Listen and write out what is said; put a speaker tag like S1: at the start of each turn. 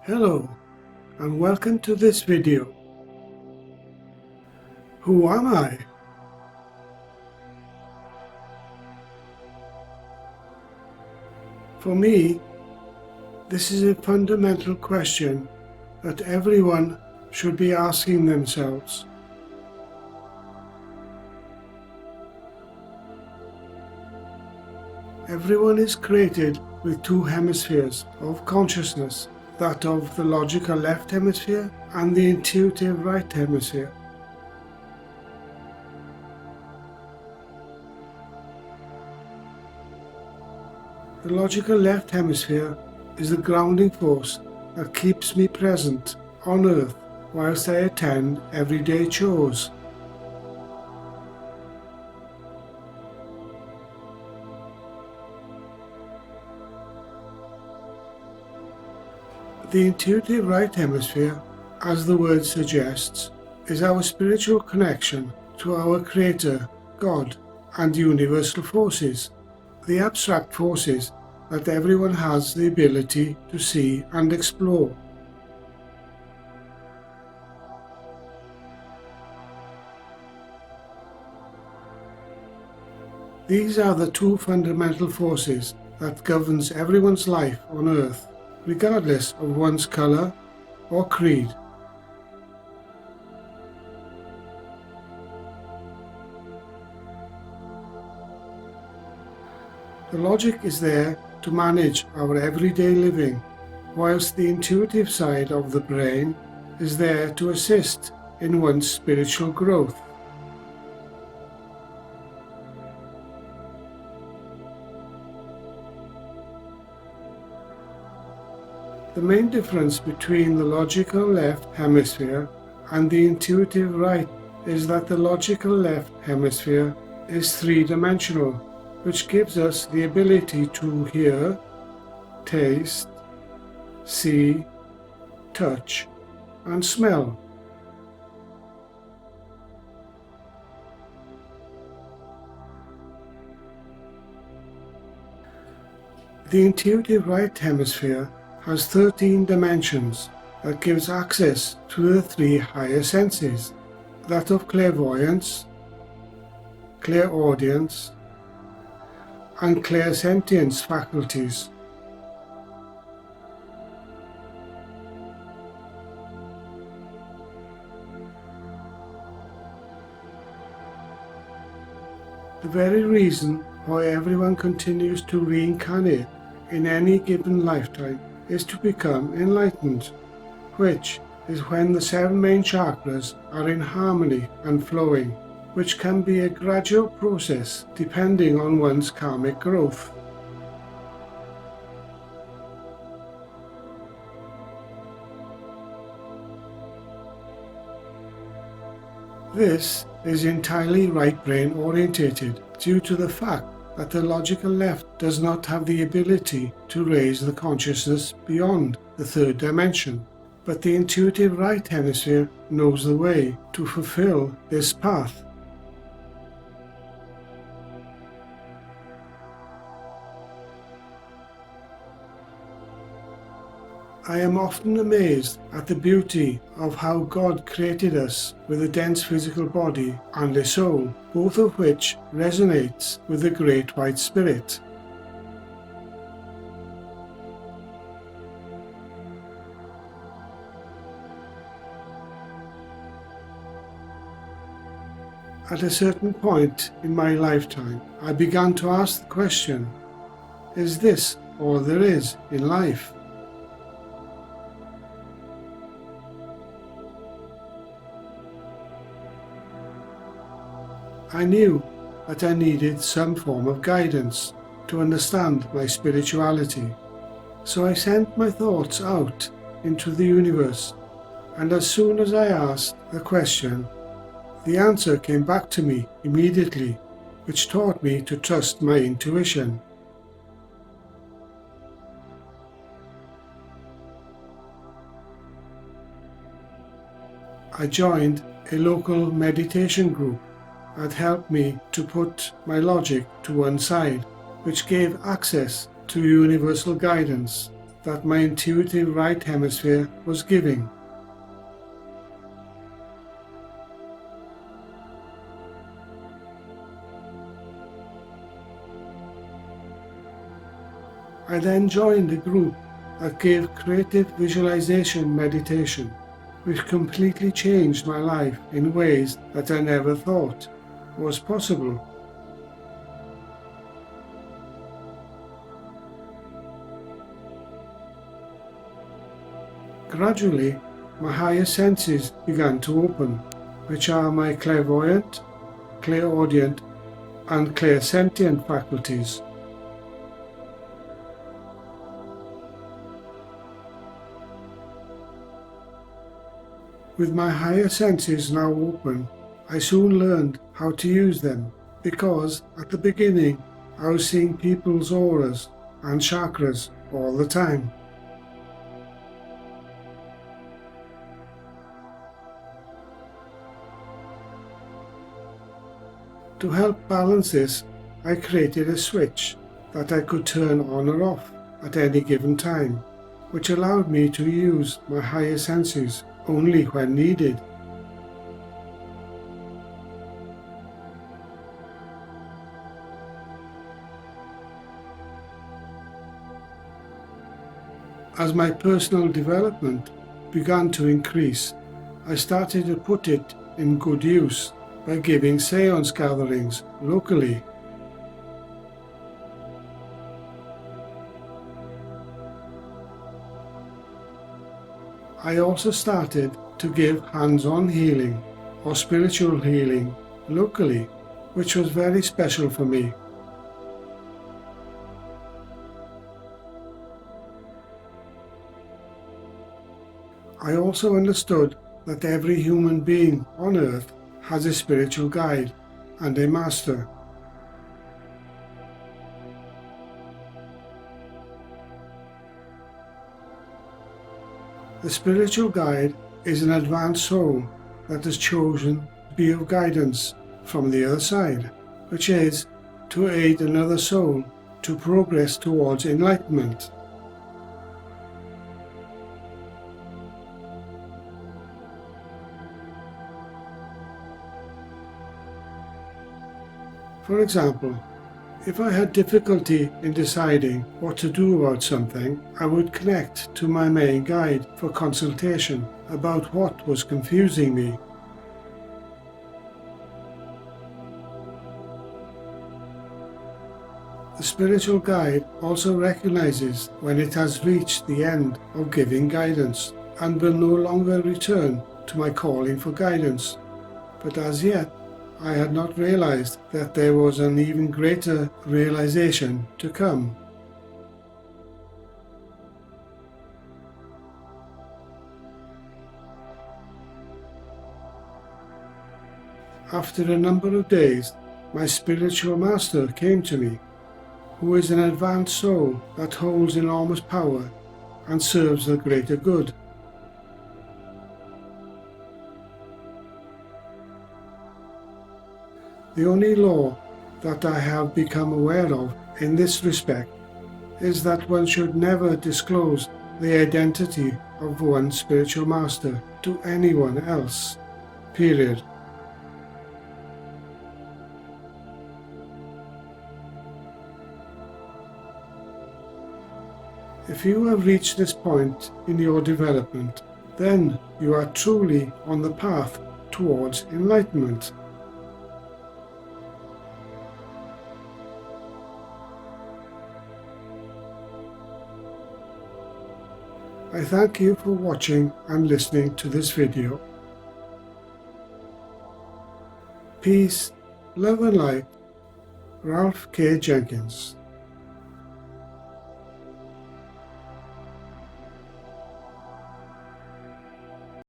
S1: Hello and welcome to this video. Who am I? For me, this is a fundamental question that everyone should be asking themselves. Everyone is created with two hemispheres of consciousness, that of the logical left hemisphere and the intuitive right hemisphere. The logical left hemisphere is the grounding force that keeps me present on earth whilst I attend everyday chores. The intuitive right hemisphere, as the word suggests, is our spiritual connection to our Creator, God, and universal forces, the abstract forces that everyone has the ability to see and explore. These are the two fundamental forces that governs everyone's life on earth, regardless of one's colour or creed. The logic is there to manage our everyday living, whilst the intuitive side of the brain is there to assist in one's spiritual growth. The main difference between the logical left hemisphere and the intuitive right is that the logical left hemisphere is three-dimensional, which gives us the ability to hear, taste, see, touch, and smell. The intuitive right hemisphere has 13 dimensions that gives access to the three higher senses, that of clairvoyance, clairaudience, and clairsentience faculties. The very reason why everyone continues to reincarnate in any given lifetime is to become enlightened, which is when the 7 main chakras are in harmony and flowing, which can be a gradual process depending on one's karmic growth. This is entirely right brain orientated due to the fact that the logical left does not have the ability to raise the consciousness beyond the third dimension, but the intuitive right hemisphere knows the way to fulfill this path. I am often amazed at the beauty of how God created us with a dense physical body and a soul, both of which resonates with the Great White Spirit. At a certain point in my lifetime, I began to ask the question, is this all there is in life? I knew that I needed some form of guidance to understand my spirituality, so I sent my thoughts out into the universe, and as soon as I asked the question, the answer came back to me immediately, which taught me to trust my intuition. I joined a local meditation group that helped me to put my logic to one side, which gave access to universal guidance. that my intuitive right hemisphere was giving. I then joined a group that gave creative visualization meditation, which completely changed my life in ways that I never thought was possible. Gradually, my higher senses began to open, which are my clairvoyant, clairaudient, and clairsentient faculties. With my higher senses now open, I soon learned how to use them, because at the beginning I was seeing people's auras and chakras all the time. To help balance this, I created a switch that I could turn on or off at any given time, which allowed me to use my higher senses only when needed. As my personal development began to increase, I started to put it in good use by giving seance gatherings locally. I also started to give hands-on healing or spiritual healing locally, which was very special for me. I also understood that every human being on earth has a spiritual guide and a master. The spiritual guide is an advanced soul that has chosen to be of guidance from the other side, which is to aid another soul to progress towards enlightenment. For example, if I had difficulty in deciding what to do about something, I would connect to my main guide for consultation about what was confusing me. The spiritual guide also recognizes when it has reached the end of giving guidance and will no longer return to my calling for guidance. But as yet, I had not realized that there was an even greater realization to come. After a number of days, my spiritual master came to me, who is an advanced soul that holds enormous power and serves the greater good. The only law that I have become aware of in this respect is that one should never disclose the identity of one's spiritual master to anyone else, period. If you have reached this point in your development, then you are truly on the path towards enlightenment. I thank you for watching and listening to this video. Peace, love and light, Ralph K. Jenkins.